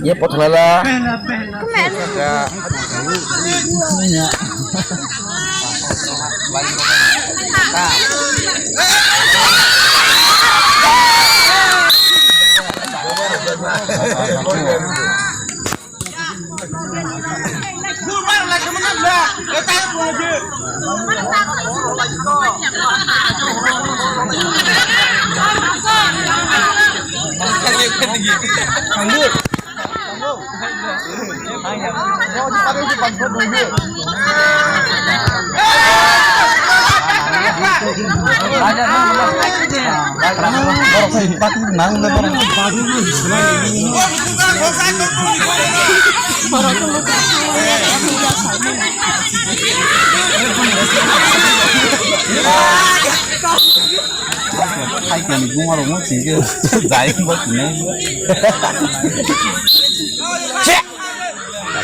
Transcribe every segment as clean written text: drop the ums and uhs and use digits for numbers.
Iya pot lala. Hai cái mình cũng muốn chỉ cái giải không có gì nữa.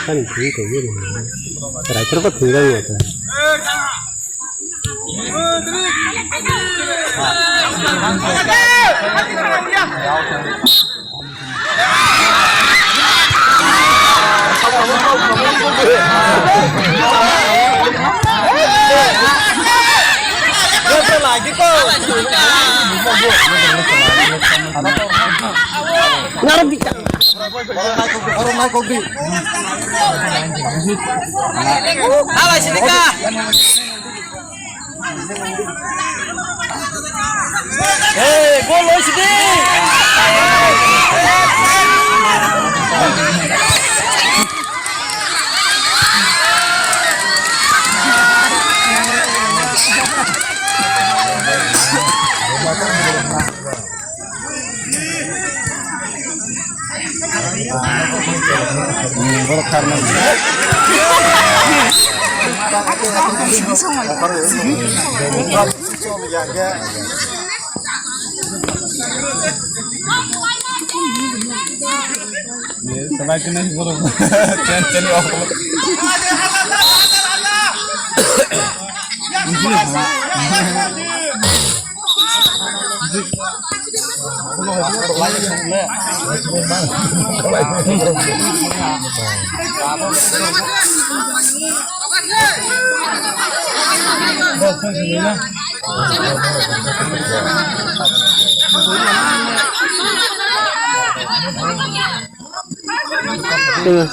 Kan thứ cái gì này, cái này có thứ đây rồi. Lại cái cơ. Ngarep di. Orang naik kopi. Halo Sidika. Hei, gol Sidi. Sampai kena burung. Cari apa?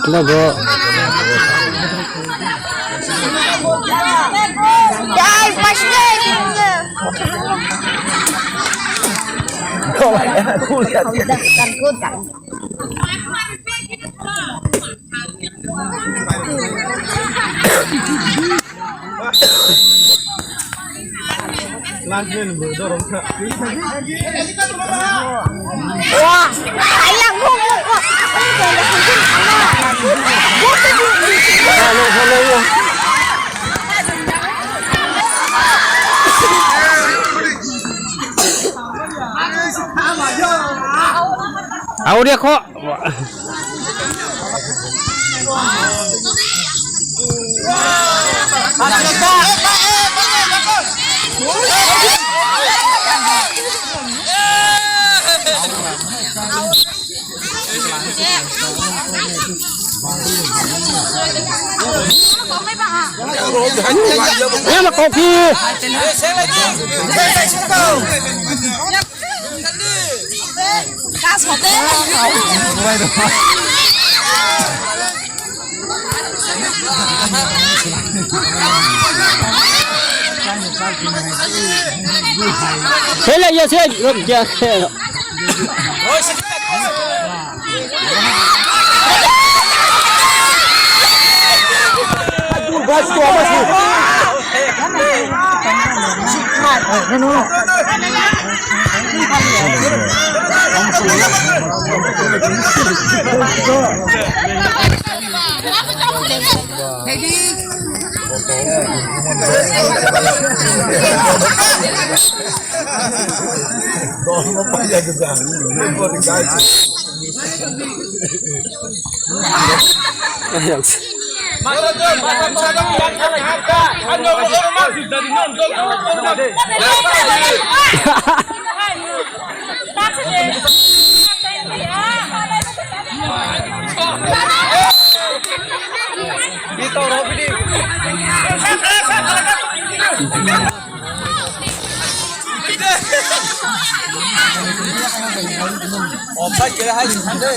Logo. Дай, пошли! Kau ya, aku lihat. Kan. Wah, sayang kok. Aku dia kok. Ini mah kopi. Gas hotel. Thế là giờ sẽ được chưa? Gas tu apa sih? Apa ya juga? Offside kira hai sande.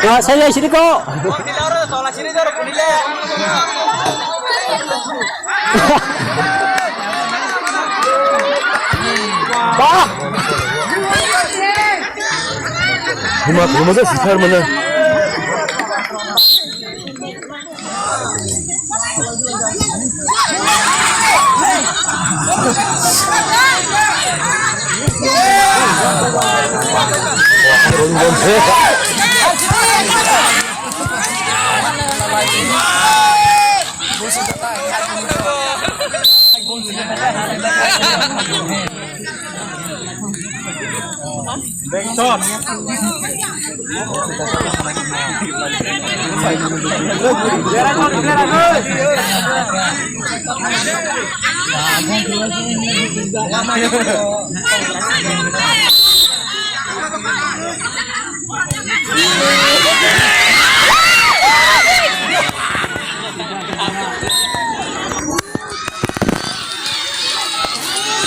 Nah, saya sini kok. Pak. Rumah sih sar mana?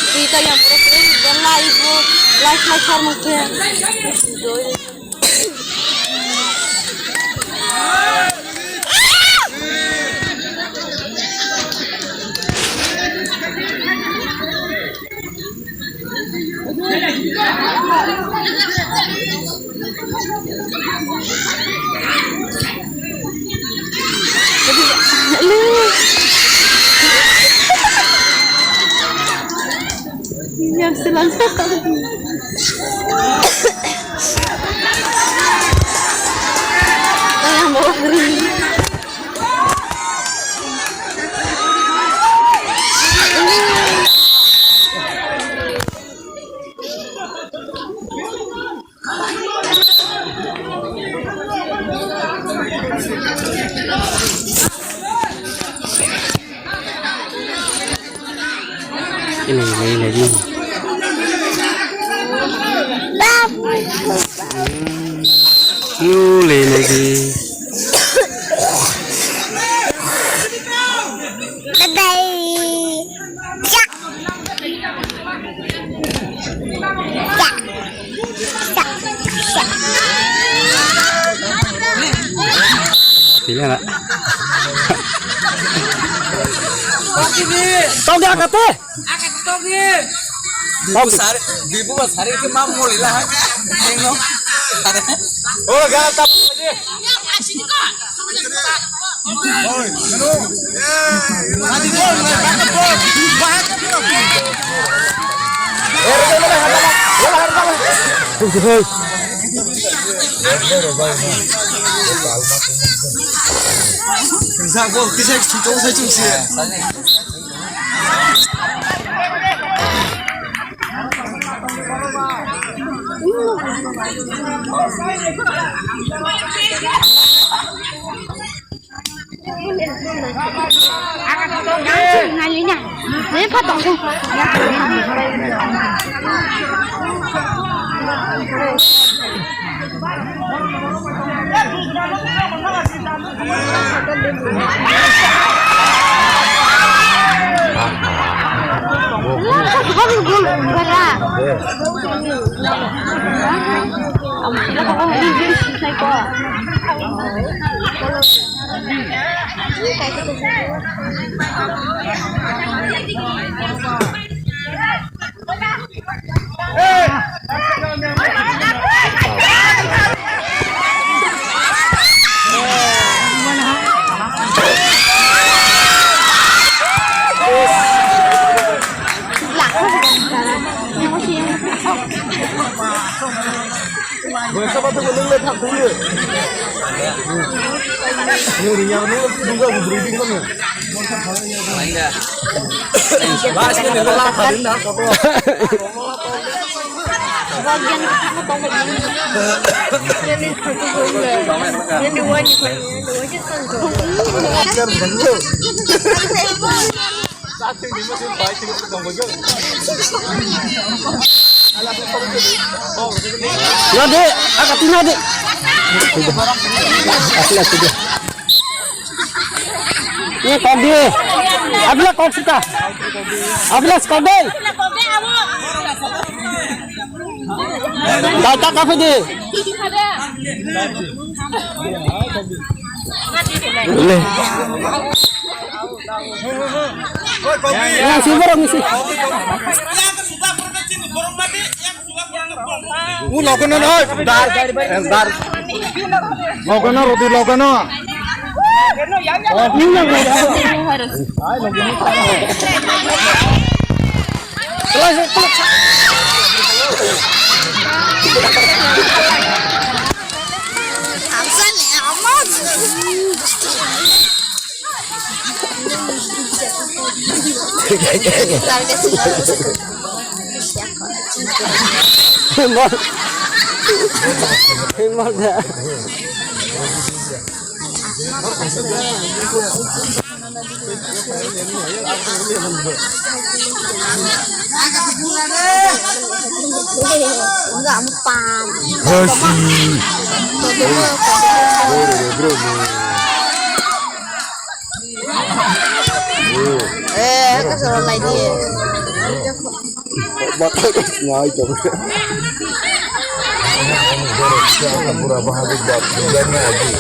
Kita yang berpikir dan live macam mungkin. Yang selanjutnya yang bawa kering. Ini lagi. Mulai lagi. Pilih enggak? Tong dia kata. Bibu sari ke mamul lah. Tengok. Oh, jangan tap aja. Vừa sao bắt tôi lưng lên thẳng xuống rồi. Nhiều thì nhau nữa đúng rồi beri đi không nhỉ? Bahas ini lo laparin dah kau. Bagian kamu tahu bagian ini satu boleh yang dua ni dua je satu Ajar bener. Satu ni masih baik sih kau bagian. Alah kau tahu ni. Ya dek, agak tinggal dek. Sudah. Sudah. Ini kau dia. Abla kau suka. Abla kau deh. Data kafe deh. Boleh. Yang sih borong sih. Lokono oi, dar. Lokono roti lokono. Hemat dah. enggak empam kesuruh lagi Ngai coba. Pura bahagia buat bulannya lagi.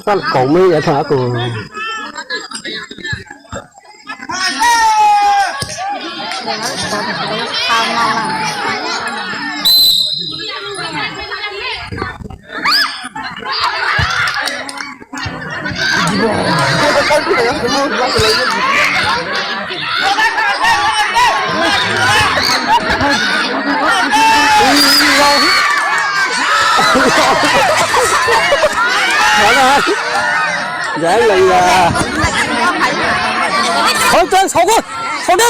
Kan cậu mới vậy thả của dễ lì à thôi trên sổ đi